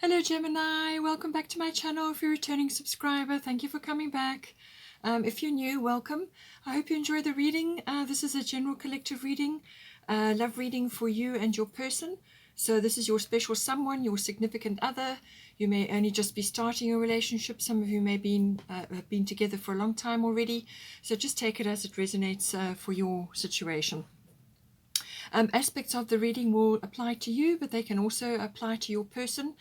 Hello Gemini, welcome back to my channel. If you're a returning subscriber, thank you for coming back. If you're new, welcome. I hope you enjoy the reading. This is a general collective reading, love reading for you and your person. So this is your special someone, your significant other. You may only just be starting a relationship. Some of you may have been together for a long time already. So just take it as it resonates for your situation. Aspects of the reading will apply to you, but they can also apply to your person.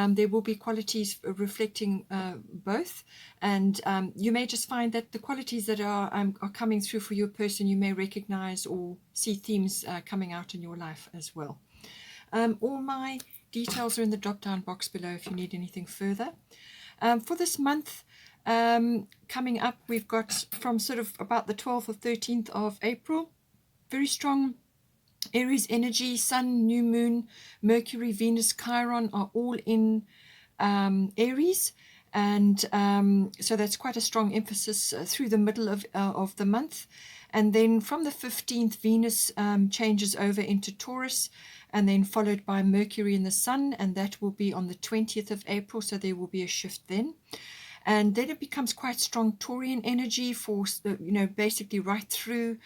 There will be qualities reflecting both, and you may just find that the qualities that are coming through for your person, you may recognize or see themes coming out in your life as well. All my details are in the drop-down box below if you need anything further. For this month, coming up, we've got from sort of about the 12th or 13th of April, very strong Aries energy. Sun, new moon, Mercury, Venus, Chiron are all in Aries, and so that's quite a strong emphasis through the middle of the month. And then from the 15th, Venus changes over into Taurus, and then followed by Mercury and the Sun, and that will be on the 20th of April, so there will be a shift then. And then it becomes quite strong Taurian energy for, basically right through.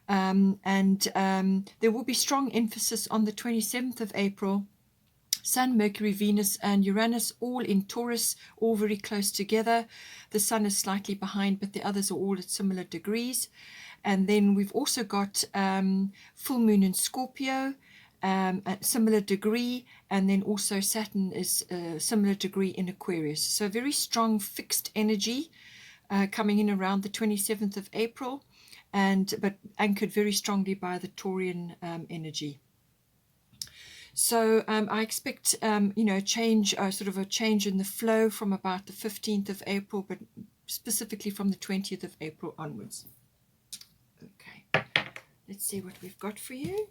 There will be strong emphasis on the 27th of April. Sun, Mercury, Venus, and Uranus all in Taurus, all very close together. The Sun is slightly behind, but the others are all at similar degrees. And then we've also got full moon in Scorpio, at similar degree, and then also Saturn is a similar degree in Aquarius. So very strong fixed energy coming in around the 27th of April. But anchored very strongly by the Taurian energy. So I expect change, sort of a change in the flow from about the 15th of April, but specifically from the 20th of April onwards. Okay, let's see what we've got for you.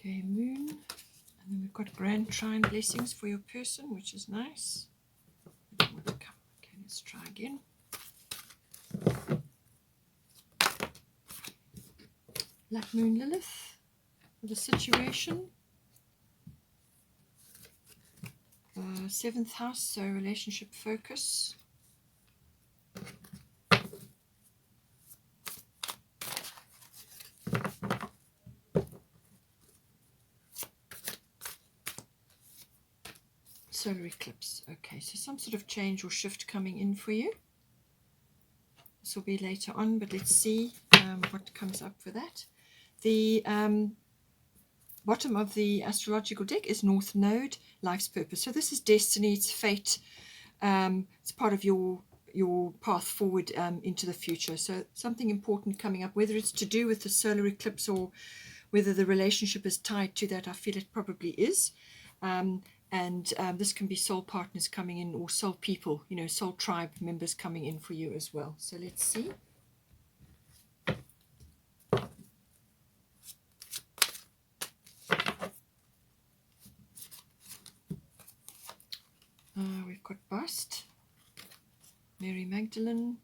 Okay, moon, and then we've got grand trine blessings for your person, which is nice. Okay, let's try again. Black Moon Lilith for the situation. 7th house, so relationship focus. Solar eclipse. Okay, so some sort of change or shift coming in for you. This will be later on, but let's see what comes up for that. The bottom of the astrological deck is North Node, life's purpose. So this is destiny, it's fate, it's part of your path forward into the future. So something important coming up, whether it's to do with the solar eclipse or whether the relationship is tied to that. I feel it probably is. This can be soul partners coming in, or soul people, soul tribe members coming in for you as well. So let's see. We've got Bust, Mary Magdalene,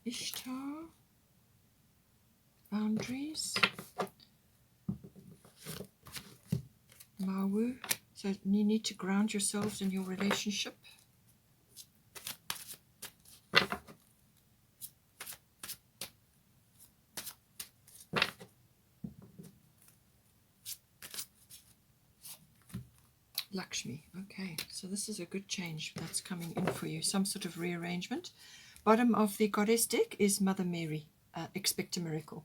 Ishtar, Boundaries, Mawu. So you need to ground yourselves in your relationship. Lakshmi. Okay, so this is a good change that's coming in for you, some sort of rearrangement. Bottom of the goddess deck is Mother Mary. Expect a miracle.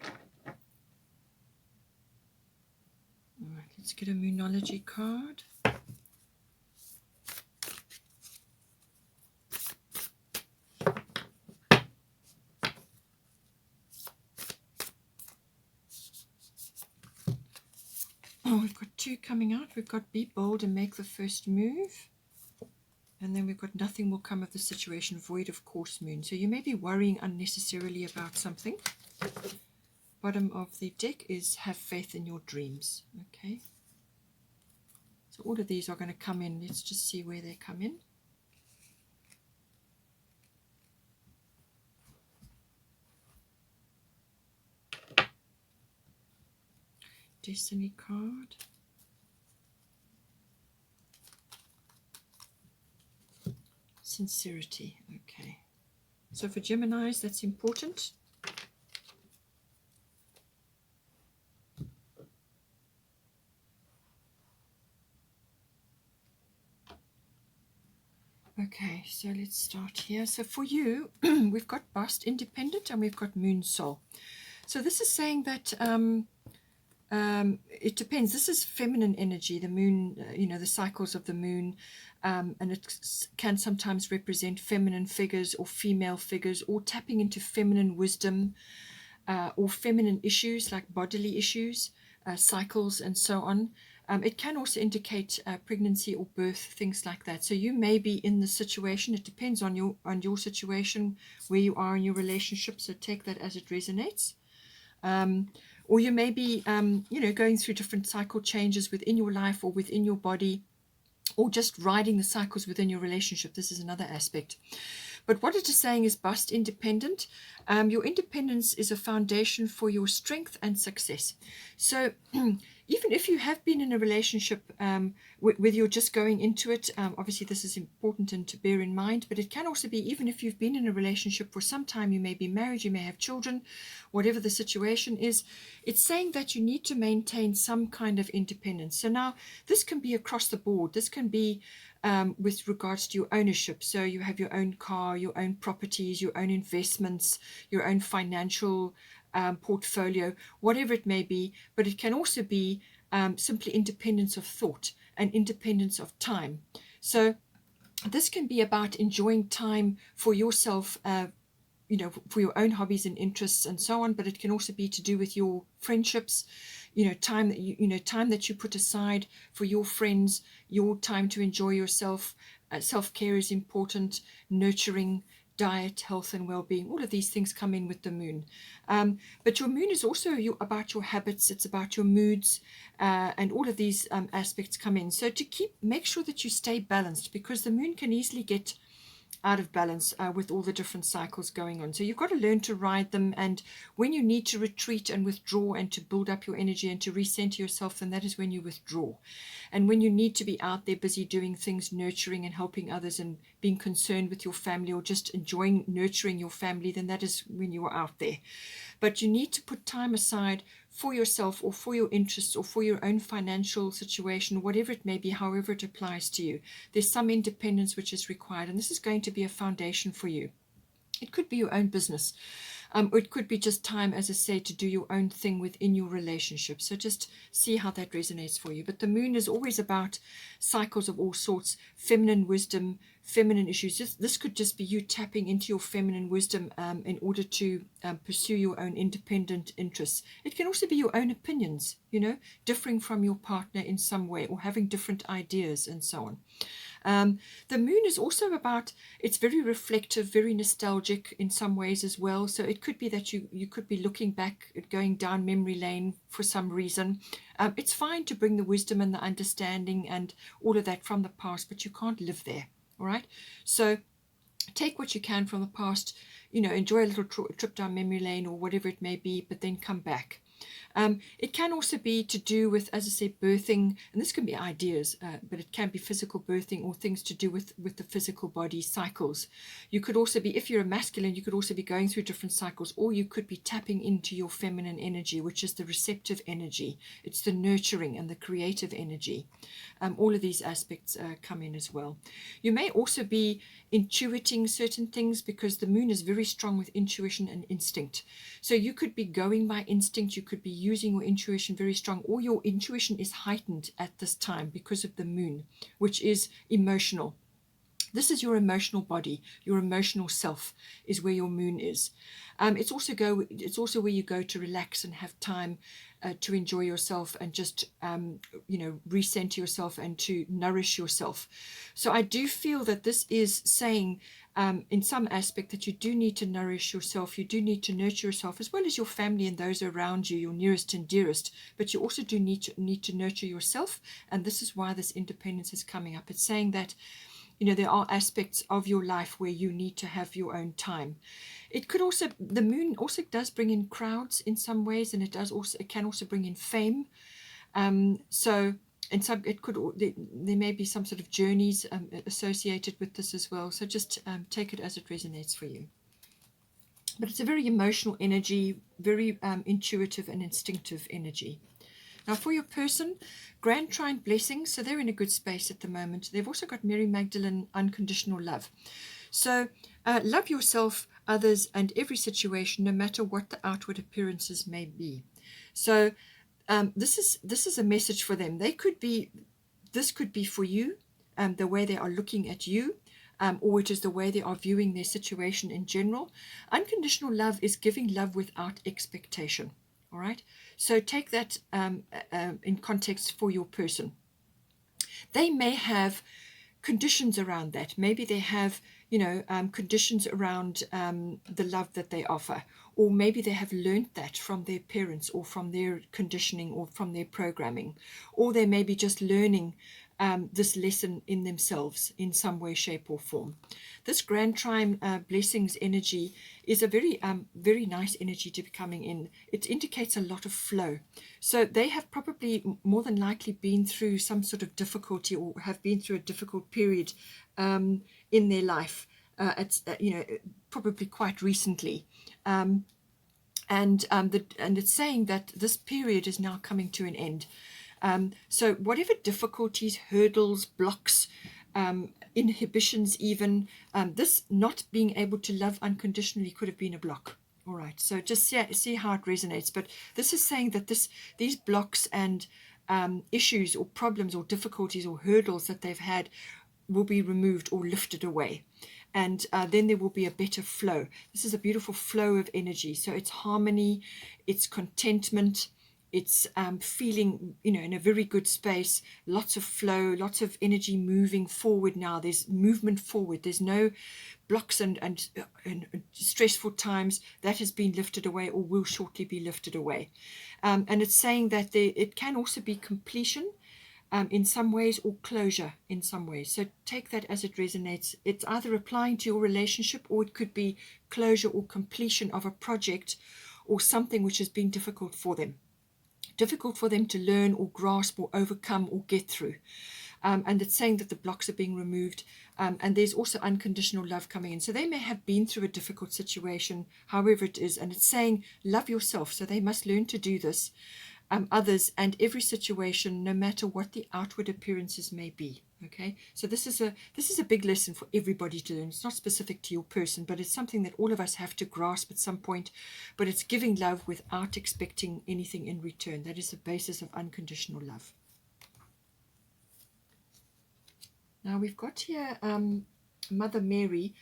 All right, let's get a Moonology card. we've got 2 coming out. We've got be bold and make the first move. And then we've got nothing will come of the situation, void of course moon. So you may be worrying unnecessarily about something. Bottom of the deck is have faith in your dreams. Okay. So all of these are going to come in. Let's just see where they come in. Destiny card. Sincerity. Okay. So for Geminis, that's important. Okay, so let's start here. So for you, we've got Bust Independent and we've got Moon Soul. So this is saying that it depends. This is feminine energy, the moon, the cycles of the moon, and it can sometimes represent feminine figures or female figures, or tapping into feminine wisdom, or feminine issues like bodily issues, cycles, and so on. It can also indicate pregnancy or birth, things like that. So you may be in the situation. It depends on your situation, where you are in your relationship. So take that as it resonates. Or you may be, going through different cycle changes within your life or within your body, or just riding the cycles within your relationship. This is another aspect. But what it is saying is Bust Independent. Your independence is a foundation for your strength and success. So even if you have been in a relationship, whether you're just going into it, obviously this is important and to bear in mind, but it can also be even if you've been in a relationship for some time, you may be married, you may have children, whatever the situation is, it's saying that you need to maintain some kind of independence. So now this can be across the board. This can be with regards to your ownership. So you have your own car, your own properties, your own investments, your own financial portfolio, whatever it may be. But it can also be simply independence of thought and independence of time. So this can be about enjoying time for yourself, for your own hobbies and interests and so on, but it can also be to do with your friendships, time that you put aside for your friends, your time to enjoy yourself. Self-care is important, nurturing, diet, health and well-being. All of these things come in with the moon. But your moon is also about your habits. It's about your moods, and all of these aspects come in. So make sure that you stay balanced, because the moon can easily get out of balance with all the different cycles going on. So you've got to learn to ride them, and when you need to retreat and withdraw and to build up your energy and to recenter yourself, then that is when you withdraw. And when you need to be out there busy doing things, nurturing and helping others and being concerned with your family, or just enjoying nurturing your family, then that is when you are out there. But you need to put time aside for yourself, or for your interests, or for your own financial situation, whatever it may be, however it applies to you. There's some independence which is required, and this is going to be a foundation for you. It could be your own business, or it could be just time, as I say, to do your own thing within your relationship. So just see how that resonates for you. But the moon is always about cycles of all sorts, feminine wisdom, feminine issues. This could just be you tapping into your feminine wisdom in order to pursue your own independent interests. It can also be your own opinions, differing from your partner in some way, or having different ideas and so on. The moon is also about, it's very reflective, very nostalgic in some ways as well. So it could be that you could be looking back at going down memory lane for some reason. It's fine to bring the wisdom and the understanding and all of that from the past, but you can't live there. All right. So take what you can from the past, enjoy a little trip down memory lane or whatever it may be, but then come back. It can also be to do with, as I say, birthing, and this can be ideas, but it can be physical birthing or things to do with the physical body cycles. You could also be, if you're a masculine, you could also be going through different cycles, or you could be tapping into your feminine energy, which is the receptive energy. It's the nurturing and the creative energy. All of these aspects come in as well. You may also be intuiting certain things, because the moon is very strong with intuition and instinct. So you could be going by instinct, you could be using your intuition very strong, or your intuition is heightened at this time because of the moon, which is emotional. This is your emotional body, your emotional self is where your moon is. It's also where you go to relax and have time to enjoy yourself and just recenter yourself and to nourish yourself. So I do feel that this is saying in some aspect that you do need to nourish yourself, you do need to nurture yourself as well as your family and those around you, your nearest and dearest, but you also do need to nurture yourself. And this is why this independence is coming up. It's saying that there are aspects of your life where you need to have your own time. It could also, the moon also does bring in crowds in some ways, and it can also bring in fame. So in some, there may be some sort of journeys associated with this as well. So just take it as it resonates for you. But it's a very emotional energy, very intuitive and instinctive energy. Now for your person, Grand Trine blessings, so they're in a good space at the moment. They've also got Mary Magdalene, unconditional love. So love yourself, others, and every situation, no matter what the outward appearances may be. So this is a message for them. This could be for you, the way they are looking at you, or it is the way they are viewing their situation in general. Unconditional love is giving love without expectation. All right, so take that in context for your person. They may have conditions around that. Maybe they have, conditions around the love that they offer, or maybe they have learned that from their parents or from their conditioning or from their programming, or they may be just learning this lesson in themselves in some way, shape, or form. This Grand Trine blessings energy is a very, very nice energy to be coming in. It indicates a lot of flow. So they have probably more than likely been through some sort of difficulty or have been through a difficult period in their life. Probably quite recently. And it's saying that this period is now coming to an end. So whatever difficulties, hurdles, blocks, inhibitions even, this not being able to love unconditionally could have been a block. All right, so just see how it resonates. But this is saying that these blocks and issues or problems or difficulties or hurdles that they've had will be removed or lifted away. And then there will be a better flow. This is a beautiful flow of energy. So it's harmony, it's contentment, it's feeling, in a very good space, lots of flow, lots of energy moving forward now. There's movement forward. There's no blocks and stressful times. That has been lifted away or will shortly be lifted away. And it's saying that it can also be completion in some ways or closure in some ways. So take that as it resonates. It's either applying to your relationship or it could be closure or completion of a project or something which has been difficult for them. Difficult for them to learn or grasp or overcome or get through. And it's saying that the blocks are being removed, and there's also unconditional love coming in. So they may have been through a difficult situation, however it is, and it's saying love yourself. So they must learn to do this, others, and every situation, no matter what the outward appearances may be. Okay, so this is a big lesson for everybody to learn. It's not specific to your person, but it's something that all of us have to grasp at some point. But it's giving love without expecting anything in return. That is the basis of unconditional love. Now we've got here Mother Mary,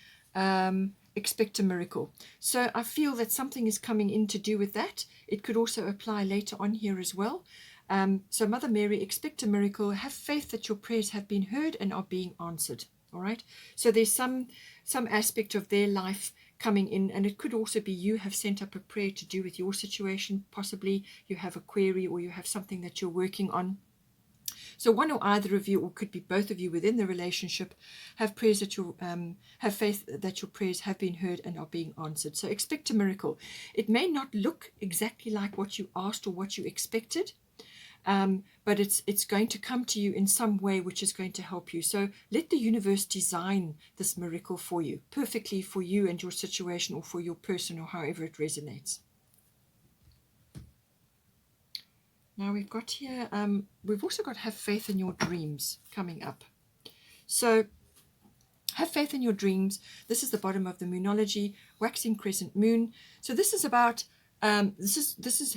expect a miracle. So I feel that something is coming in to do with that. It could also apply later on here as well. So Mother Mary, expect a miracle. Have faith that your prayers have been heard and are being answered. All right. So there's some aspect of their life coming in, and it could also be you have sent up a prayer to do with your situation. Possibly you have a query or you have something that you're working on. So one or either of you, or could be both of you within the relationship, have prayers that have faith that your prayers have been heard and are being answered. So expect a miracle. It may not look exactly like what you asked or what you expected, but it's going to come to you in some way which is going to help you. So let the universe design this miracle for you, perfectly for you and your situation, or for your person, or however it resonates. Now we've got here, we've also got have faith in your dreams coming up. So have faith in your dreams. This is the bottom of the Moonology, waxing crescent moon. So this is about, this is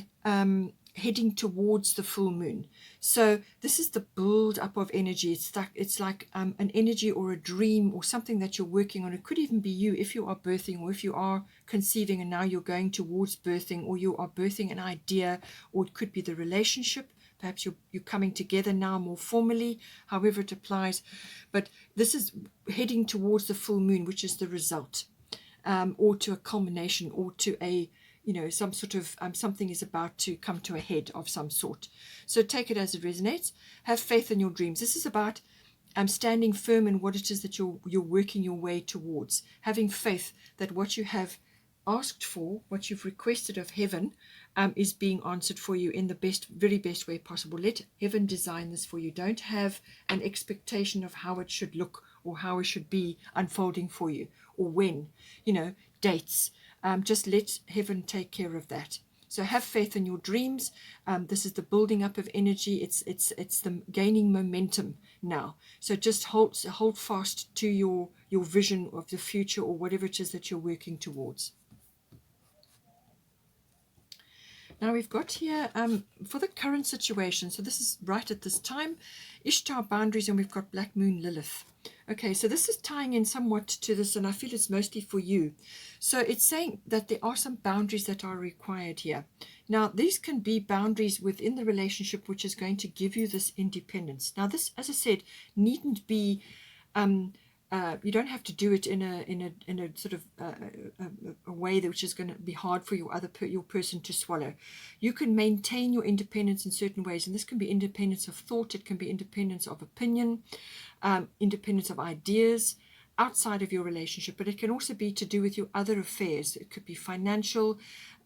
heading towards the full moon. So this is the build up of energy. It's like an energy or a dream or something that you're working on. It could even be you if you are birthing, or if you are conceiving and now you're going towards birthing, or you are birthing an idea, or it could be the relationship. Perhaps you're coming together now more formally, however it applies. But this is heading towards the full moon, which is the result, or to a culmination, or to a, some sort of something is about to come to a head of some sort. So take it as it resonates. Have faith in your dreams. This is about standing firm in what it is that you're working your way towards. Having faith that what you have asked for, what you've requested of heaven, is being answered for you in the very best way possible. Let heaven design this for you. Don't have an expectation of how it should look or how it should be unfolding for you, or when, dates. Just let heaven take care of that. So have faith in your dreams. This is the building up of energy. It's the gaining momentum now. So just hold fast to your vision of the future, or whatever it is that you're working towards. Now we've got here, for the current situation, so this is right at this time, Ishtar boundaries, and we've got Black Moon Lilith. Okay, so this is tying in somewhat to this, and I feel it's mostly for you. So it's saying that there are some boundaries that are required here. Now, these can be boundaries within the relationship, which is going to give you this independence. Now, this, as I said, needn't be... you don't have to do it in a sort of a way which is going to be hard for your person to swallow. You can maintain your independence in certain ways, and this can be independence of thought, it can be independence of opinion, independence of ideas outside of your relationship, but it can also be to do with your other affairs. It could be financial,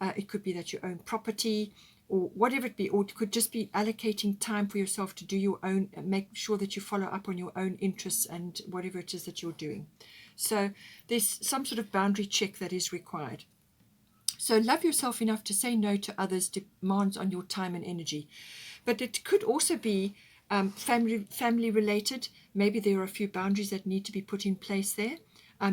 it could be that you own property, or whatever it be, or it could just be allocating time for yourself to do your own, make sure that you follow up on your own interests and whatever it is that you're doing. So there's some sort of boundary check that is required. So love yourself enough to say no to others' demands on your time and energy. But it could also be family related. Maybe there are a few boundaries that need to be put in place there.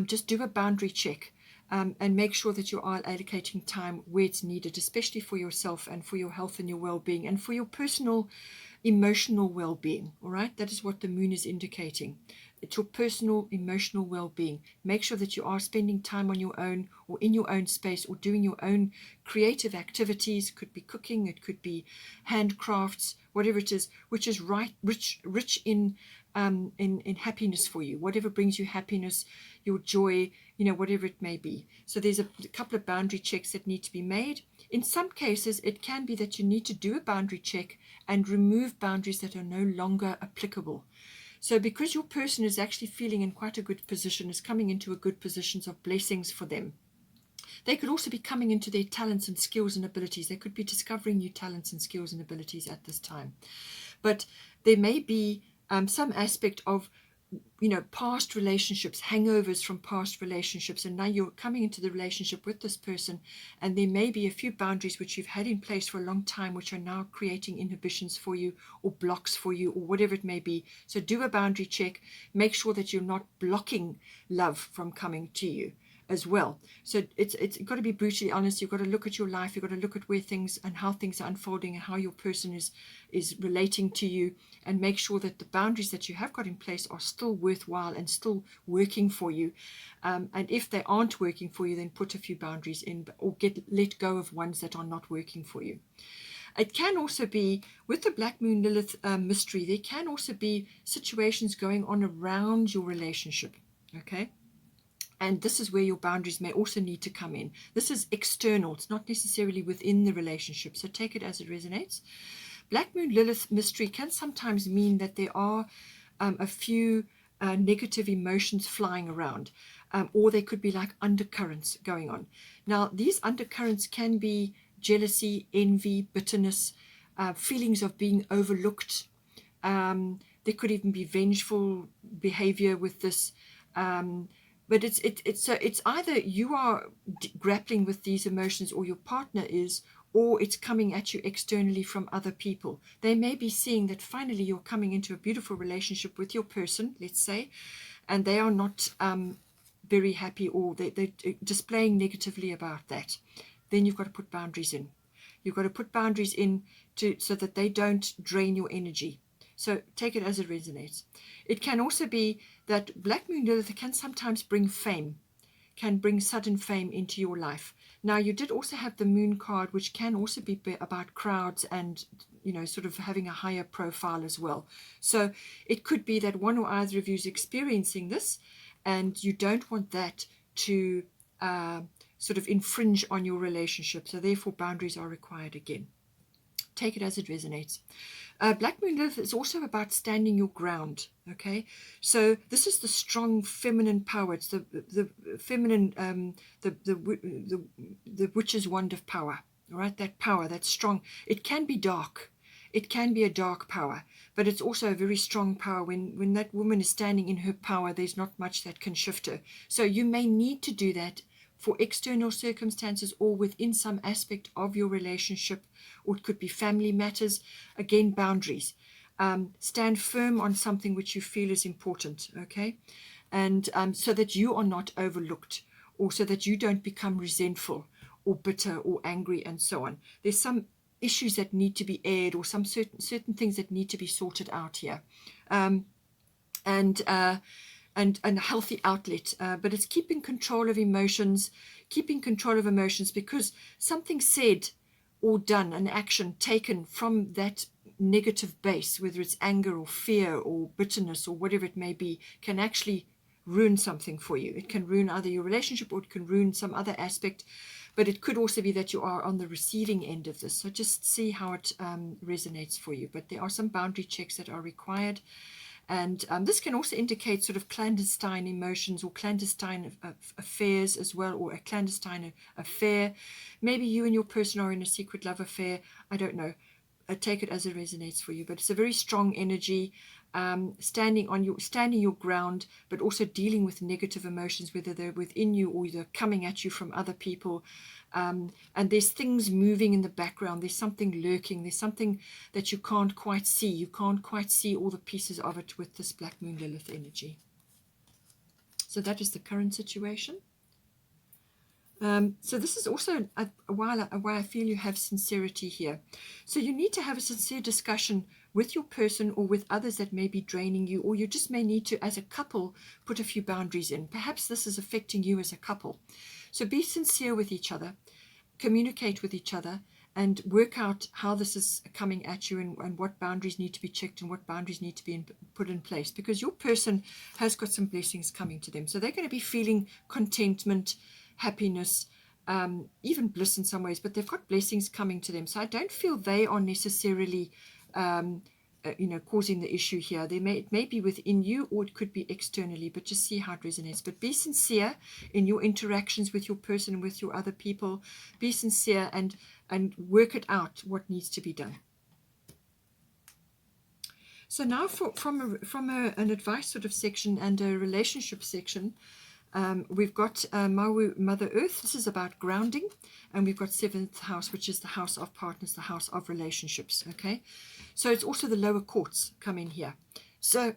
Just do a boundary check. And make sure that you are allocating time where it's needed, especially for yourself and for your health and your well-being and for your personal emotional well-being. All right, that is what the moon is indicating. It's your personal emotional well-being. Make sure that you are spending time on your own, or in your own space, or doing your own creative activities. It could be cooking, it could be handcrafts, whatever it is, which is rich in happiness for you, whatever brings you happiness, your joy, whatever it may be. So there's a couple of boundary checks that need to be made. In some cases, it can be that you need to do a boundary check and remove boundaries that are no longer applicable. So because your person is actually feeling in quite a good position, is coming into a good positions of blessings for them, they could also be coming into their talents and skills and abilities. They could be discovering new talents and skills and abilities at this time. But there may be some aspect of past relationships, hangovers from past relationships, and now you're coming into the relationship with this person, and there may be a few boundaries which you've had in place for a long time, which are now creating inhibitions for you, or blocks for you, or whatever it may be. So do a boundary check. Make sure that you're not blocking love from coming to you as well. So it's got to be brutally honest. You've got to look at your life. You've got to look at where things and how things are unfolding and how your person is relating to you, and make sure that the boundaries that you have got in place are still worthwhile and still working for you. And if they aren't working for you, then put a few boundaries in, or let go of ones that are not working for you. It can also be, with the Black Moon Lilith mystery, there can also be situations going on around your relationship. Okay. And this is where your boundaries may also need to come in. This is external. It's not necessarily within the relationship. So take it as it resonates. Black Moon Lilith mystery can sometimes mean that there are a few negative emotions flying around. Or they could be like undercurrents going on. Now, these undercurrents can be jealousy, envy, bitterness, feelings of being overlooked. There could even be vengeful behavior with this. But it's either you are grappling with these emotions, or your partner is, or it's coming at you externally from other people. They may be seeing that finally you're coming into a beautiful relationship with your person, let's say, and they are not very happy, or they're displaying negatively about that. Then you've got to put boundaries in. You've got to put boundaries in so that they don't drain your energy. So take it as it resonates. It can also be that Black Moon Lilith can sometimes bring fame, can bring sudden fame into your life. Now, you did also have the Moon card, which can also be about crowds and, sort of having a higher profile as well. So it could be that one or other of you is experiencing this, and you don't want that to sort of infringe on your relationship. So therefore, boundaries are required again. Take it as it resonates. Black Moon Lilith is also about standing your ground. Okay, so this is the strong feminine power. It's the feminine, the witch's wand of power. All right, that power, that's strong. It can be dark. It can be a dark power, but it's also a very strong power. When that woman is standing in her power, there's not much that can shift her. So you may need to do that for external circumstances or within some aspect of your relationship, or it could be family matters. Again, boundaries. Stand firm on something which you feel is important, okay? And so that you are not overlooked, or so that you don't become resentful or bitter or angry and so on. There's some issues that need to be aired, or some certain things that need to be sorted out here. And a healthy outlet, but it's keeping control of emotions, because something said or done, an action taken from that negative base, whether it's anger or fear or bitterness or whatever it may be, can actually ruin something for you. It can ruin either your relationship, or it can ruin some other aspect, but it could also be that you are on the receiving end of this. So just see how it resonates for you. But there are some boundary checks that are required. And this can also indicate sort of clandestine emotions or clandestine affairs as well, or a clandestine affair. Maybe you and your person are in a secret love affair. I don't know. Take it as it resonates for you. But it's a very strong energy, standing your ground, but also dealing with negative emotions, whether they're within you or they're coming at you from other people. And there's things moving in the background. There's something lurking. There's something that you can't quite see. You can't quite see all the pieces of it with this Black Moon Lilith energy. So that is the current situation. So this is also why I feel you have sincerity here. So you need to have a sincere discussion with your person or with others that may be draining you, or you just may need to, as a couple, put a few boundaries in. Perhaps this is affecting you as a couple. So be sincere with each other, communicate with each other, and work out how this is coming at you, and what boundaries need to be checked and what boundaries need to be put in place, because your person has got some blessings coming to them. So they're going to be feeling contentment, happiness, even bliss in some ways, but they've got blessings coming to them. So I don't feel they are necessarily causing the issue here. It may be within you, or it could be externally, but just see how it resonates. But be sincere in your interactions with your person and with your other people. Be sincere and work it out what needs to be done. So now from an advice sort of section and a relationship section, we've got Maui, Mother Earth. This is about grounding. And we've got 7th house, which is the house of partners, the house of relationships. Okay, so it's also the lower courts come in here. So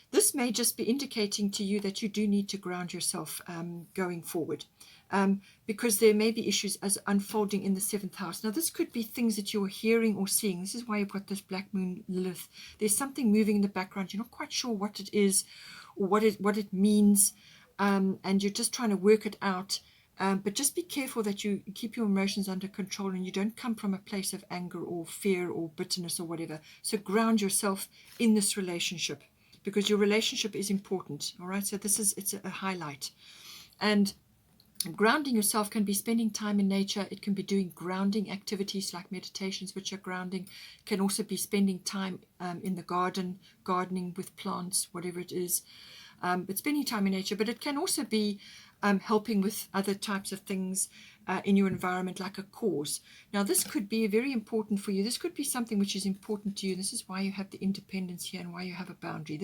this may just be indicating to you that you do need to ground yourself going forward, because there may be issues as unfolding in the 7th house. Now, this could be things that you're hearing or seeing. This is why you've got this Black Moon Lilith. There's something moving in the background. You're not quite sure what it is or what it means, and you're just trying to work it out. But just be careful that you keep your emotions under control and you don't come from a place of anger or fear or bitterness or whatever. So ground yourself in this relationship, because your relationship is important. All right. So it's a highlight. And grounding yourself can be spending time in nature. It can be doing grounding activities like meditations, which are grounding. It can also be spending time in the gardening with plants, whatever it is. But spending time in nature. But it can also be helping with other types of things in your environment, like a cause. Now, this could be very important for you. This could be something which is important to you. This is why you have the independence here and why you have a boundary.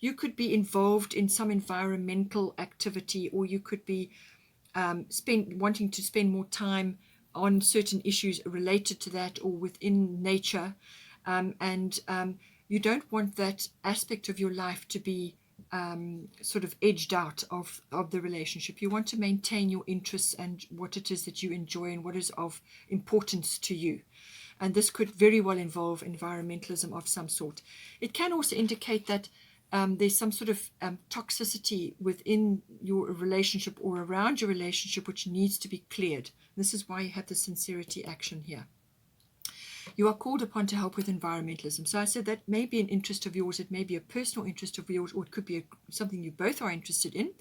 You could be involved in some environmental activity, or you could be wanting to spend more time on certain issues related to that or within nature. You don't want that aspect of your life to be sort of edged out of the relationship. You want to maintain your interests and what it is that you enjoy and what is of importance to you. And this could very well involve environmentalism of some sort. It can also indicate that there's some sort of toxicity within your relationship or around your relationship which needs to be cleared. This is why you have the sincerity action here. You are called upon to help with environmentalism. So I said that may be an interest of yours. It may be a personal interest of yours, or it could be something you both are interested in.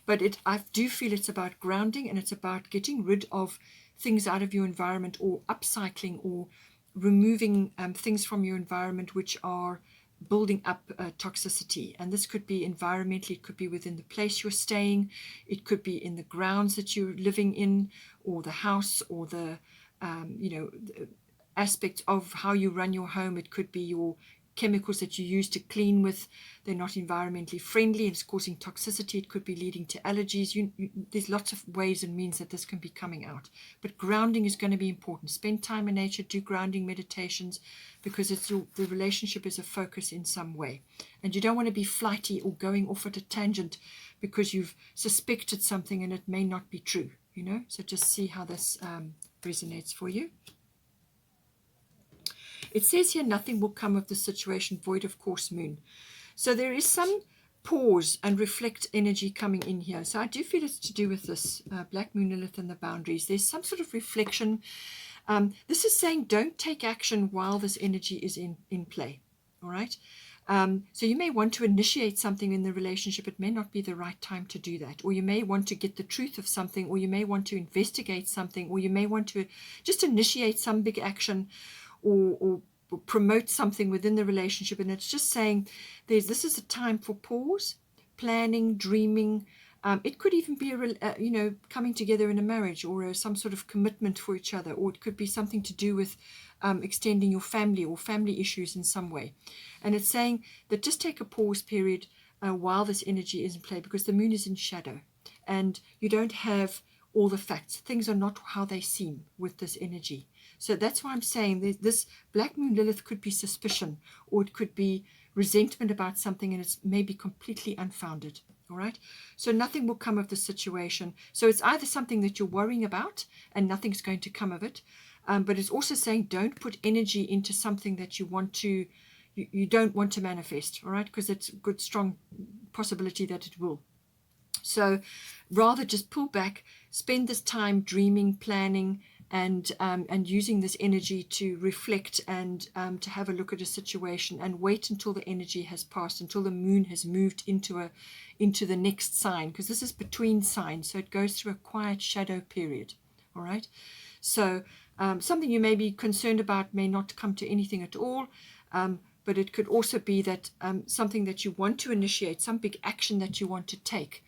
But I do feel it's about grounding, and it's about getting rid of things out of your environment, or upcycling, or removing things from your environment which are building up toxicity. And this could be environmentally, it could be within the place you're staying, it could be in the grounds that you're living in, or the house, or the aspects of how you run your home. It could be your chemicals that you use to clean with. They're not environmentally friendly, it's causing toxicity. It could be leading to allergies. There's lots of ways and means that this can be coming out. But grounding is going to be important. Spend time in nature, do grounding meditations, because the relationship is a focus in some way. And you don't want to be flighty or going off at a tangent because you've suspected something and it may not be true, So just see how this resonates for you. It says here, nothing will come of the situation void of course moon. So there is some pause and reflect energy coming in here. So I do feel it's to do with this Black Moon Lilith and the boundaries. There's some sort of reflection. This is saying don't take action while this energy is in play. All right. So you may want to initiate something in the relationship. It may not be the right time to do that. Or you may want to get the truth of something, or you may want to investigate something, or you may want to just initiate some big action, or promote something within the relationship. And it's just saying this is a time for pause, planning, dreaming. It could even be coming together in a marriage, or some sort of commitment for each other, or it could be something to do with extending your family or family issues in some way. And it's saying that just take a pause period while this energy is in play, because the moon is in shadow and you don't have all the facts. Things are not how they seem with this energy. So that's why I'm saying this Black Moon Lilith could be suspicion, or it could be resentment about something, and it's maybe completely unfounded. All right. So nothing will come of the situation. So it's either something that you're worrying about and nothing's going to come of it. But it's also saying don't put energy into something that you don't want to manifest. All right. Because it's a good, strong possibility that it will. So rather just pull back, spend this time dreaming, planning, and using this energy to reflect and to have a look at a situation, and wait until the energy has passed, until the moon has moved into the next sign, because this is between signs, so it goes through a quiet shadow period. All right. So something you may be concerned about may not come to anything at all, but it could also be that something that you want to initiate, some big action that you want to take.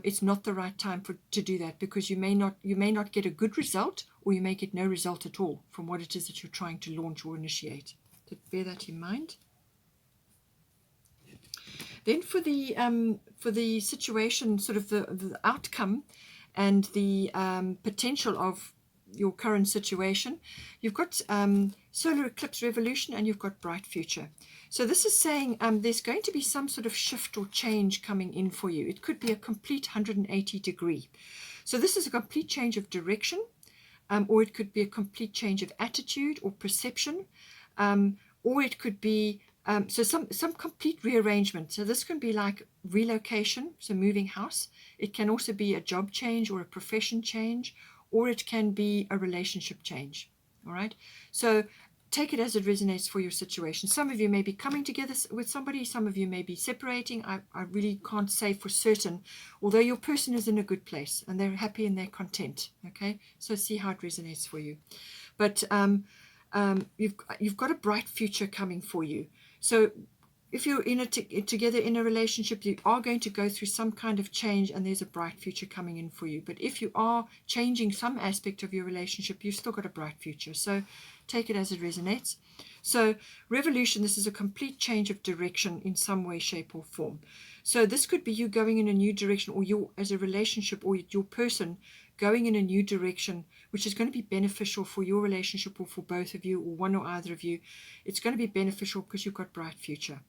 It's not the right time to do that, because you may not get a good result, or you may get no result at all from what it is that you're trying to launch or initiate. So bear that in mind. Then for the situation, sort of the outcome and the potential of your current situation, you've got solar eclipse revolution, and you've got bright future. So this is saying there's going to be some sort of shift or change coming in for you. It could be a complete 180 degree. So this is a complete change of direction, or it could be a complete change of attitude or perception, or it could be some complete rearrangement. So this can be like relocation, so moving house. It can also be a job change or a profession change, or it can be a relationship change. All right. So take it as it resonates for your situation. Some of you may be coming together with somebody. Some of you may be separating. I really can't say for certain, although your person is in a good place and they're happy and they're content. Okay. So see how it resonates for you. But you've got a bright future coming for you. So if you're together in a relationship, you are going to go through some kind of change, and there's a bright future coming in for you. But if you are changing some aspect of your relationship, you've still got a bright future. So take it as it resonates. So revolution, this is a complete change of direction in some way, shape, or form. So this could be you going in a new direction, or you as a relationship, or your person going in a new direction, which is going to be beneficial for your relationship, or for both of you, or one or either of you. It's going to be beneficial because you've got bright future.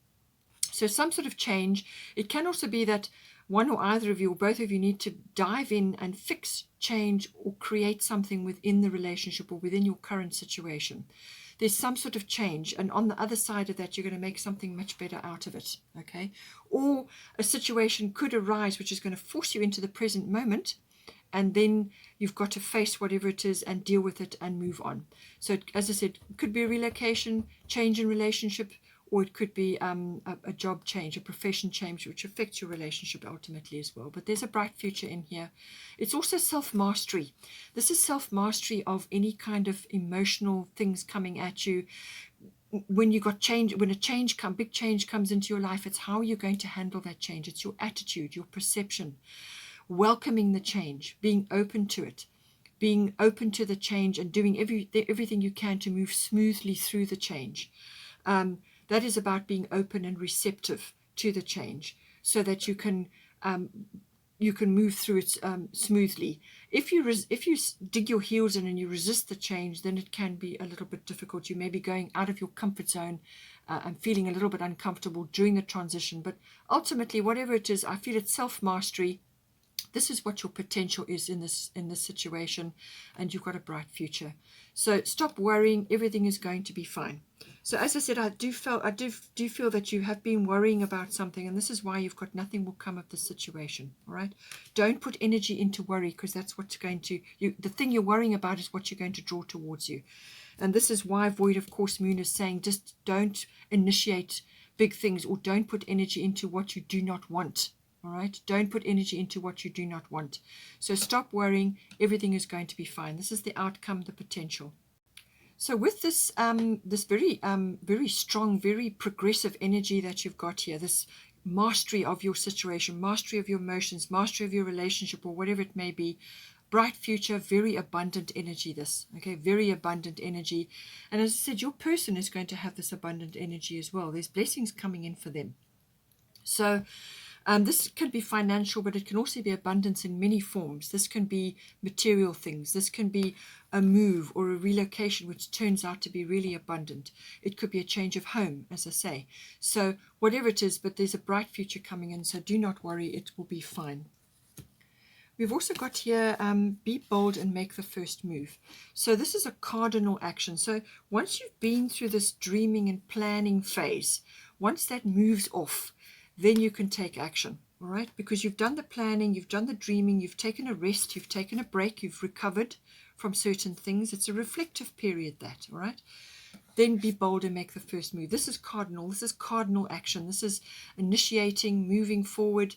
So some sort of change. It can also be that one or either of you or both of you need to dive in and fix, change, or create something within the relationship or within your current situation. There's some sort of change, and on the other side of that, you're going to make something much better out of it, okay? Or a situation could arise which is going to force you into the present moment, and then you've got to face whatever it is and deal with it and move on. So, as I said, it could be a relocation, change in relationship, or it could be a job change, a profession change, which affects your relationship ultimately as well. But there's a bright future in here. It's also self-mastery. This is self-mastery of any kind of emotional things coming at you. When you got change, when a big change comes into your life, it's how you're going to handle that change. It's your attitude, your perception, welcoming the change, being open to it, being open to the change, and doing everything you can to move smoothly through the change. That is about being open and receptive to the change, so that you can move through it smoothly. If you dig your heels in and you resist the change, then it can be a little bit difficult. You may be going out of your comfort zone and feeling a little bit uncomfortable during the transition. But ultimately, whatever it is, I feel it's self-mastery. This is what your potential is in this situation, and you've got a bright future. So stop worrying. Everything is going to be fine. So as I said, I do feel that you have been worrying about something, and this is why you've got nothing will come of the situation. All right. Don't put energy into worry, because that's what's going to the thing you're worrying about is what you're going to draw towards you. And this is why Void of Course Moon is saying just don't initiate big things, or don't put energy into what you do not want. All right, don't put energy into what you do not want. So stop worrying. Everything is going to be fine. This is the outcome, the potential. So with this this very strong, very progressive energy that you've got here, this mastery of your situation, mastery of your emotions, mastery of your relationship, or whatever it may be, bright future, very abundant energy, this, okay, very abundant energy. And as I said, your person is going to have this abundant energy as well. There's blessings coming in for them. So this can be financial, but it can also be abundance in many forms. This can be material things. This can be a move or a relocation, which turns out to be really abundant. It could be a change of home, as I say. So whatever it is, but there's a bright future coming in. So do not worry, it will be fine. We've also got here, be bold and make the first move. So this is a cardinal action. So once you've been through this dreaming and planning phase, once that moves off, then you can take action, all right? Because you've done the planning, you've done the dreaming, you've taken a rest, you've taken a break, you've recovered from certain things. It's a reflective period, that, all right? Then be bold and make the first move. This is cardinal. This is cardinal action. This is initiating, moving forward,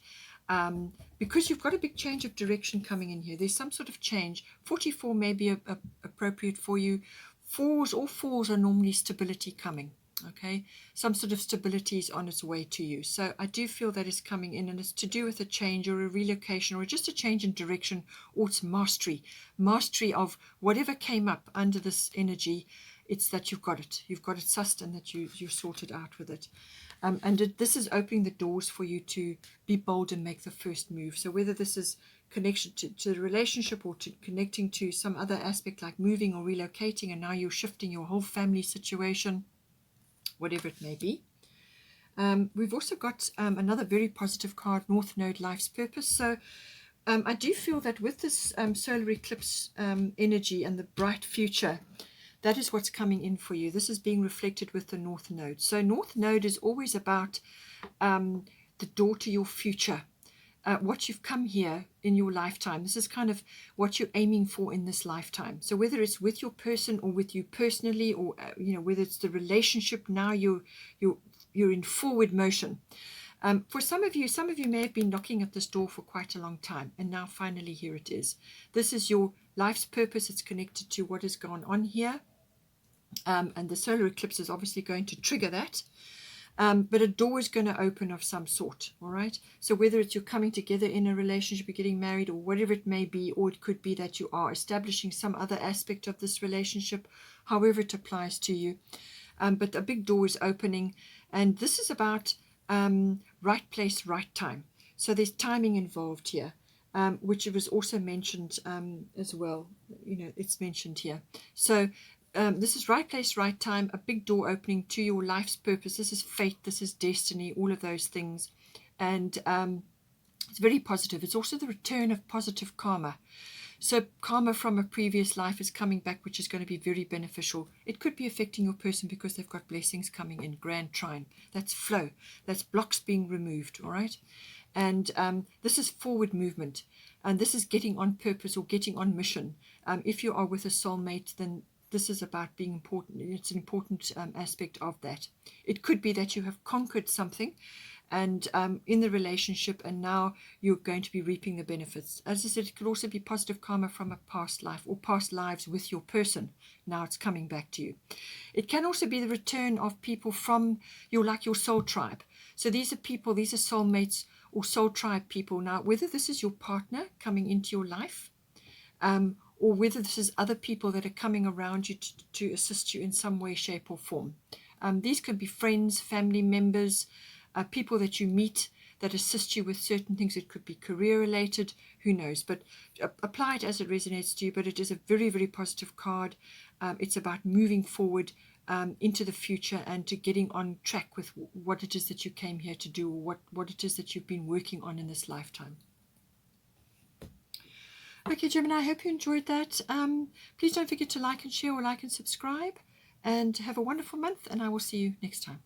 because you've got a big change of direction coming in here. There's some sort of change. 44 may be appropriate for you. Fours are normally stability coming. Okay, some sort of stability is on its way to you. So I do feel that is coming in, and it's to do with a change or a relocation or just a change in direction, or it's mastery of whatever came up under this energy. It's that you've got it sussed, and that you're sorted out with it. This is opening the doors for you to be bold and make the first move. So whether this is connection to the relationship, or to connecting to some other aspect like moving or relocating, and now you're shifting your whole family situation, whatever it may be. We've also got another very positive card, North Node, Life's Purpose. So I do feel that with this solar eclipse energy and the bright future, that is what's coming in for you. This is being reflected with the North Node. So North Node is always about the door to your future. What you've come here in your lifetime. This is kind of what you're aiming for in this lifetime. So whether it's with your person or with you personally, or whether it's the relationship, now you're in forward motion. For some of you may have been knocking at this door for quite a long time, and now finally here it is. This is your life's purpose. It's connected to what has gone on here, and the solar eclipse is obviously going to trigger that. But a door is going to open of some sort, all right? So whether it's you're coming together in a relationship, you're getting married, or whatever it may be, or it could be that you are establishing some other aspect of this relationship, however it applies to you. But a big door is opening, and this is about right place, right time. So there's timing involved here, which was also mentioned as well. It's mentioned here. So this is right place, right time, a big door opening to your life's purpose. This is fate, this is destiny, all of those things. And it's very positive. It's also the return of positive karma. So karma from a previous life is coming back, which is going to be very beneficial. It could be affecting your person because they've got blessings coming in. Grand trine. That's flow. That's blocks being removed, all right? And this is forward movement. And this is getting on purpose or getting on mission. If you are with a soulmate, then this is about being important. It's an important aspect of that. It could be that you have conquered something and in the relationship, and now you're going to be reaping the benefits. As I said, it could also be positive karma from a past life or past lives with your person. Now it's coming back to you. It can also be the return of people from your soul tribe. So these are people, these are soulmates or soul tribe people. Now, whether this is your partner coming into your life, or whether this is other people that are coming around you to assist you in some way, shape, or form. These could be friends, family members, people that you meet that assist you with certain things. It could be career related, who knows, but apply it as it resonates to you. But it is a very, very positive card. It's about moving forward into the future and to getting on track with what it is that you came here to do, or what it is that you've been working on in this lifetime. Okay, Gemini, I hope you enjoyed that. Please don't forget to like and share or like and subscribe, and have a wonderful month, and I will see you next time.